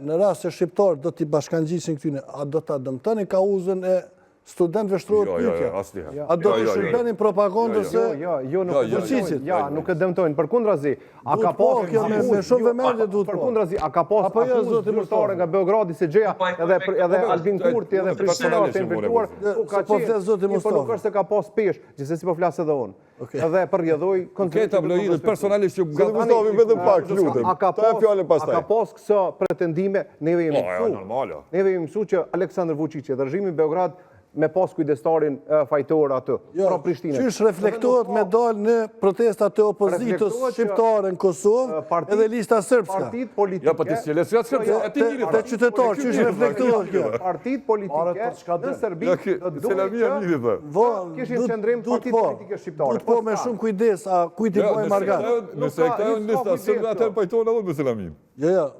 në rast se shqiptarët do t'i bashkangjisin këtyne, a do t'a dëmtoni kauzën e studentëve shtrohet pyetja? A do të shërbenin propagandës se fuqisit? Ja, nuk e dëmtojnë, përkundrazi, a ka pas përkundrazi, a ka pas akuzë zyrtare nga Beogradi se gjëja edhe Albin Kurti edhe Prishtina të infektuar, po nuk është se ka pas pesh, gjithsesi po flas edhe unë. Edhe përrjedhoj Ke tabloidët personalisht që vetëm pak, lutem. A ka pas këso pretendime, neve jemi mësu që Aleksandr Vučić dhe režimi Beograd me pas kujdestarin fajtor atë, pra Prishtinë. Qysh reflektohet me dalë në protestat të opozitës shqiptare në Kosovë edhe lista sërbska? Partit politike... Ja, pa të sjele, s'ka sërbska, të qytetarë, qysh reflektohet kjo? Partit politike në Serbi të duhet kishin qëndrim partit politike shqiptare. Duhet po me shumë kujdes, a kujti po e margat? Nëse këta e në lista sërbë, atër pajtojnë edhe me Selamin. Jo,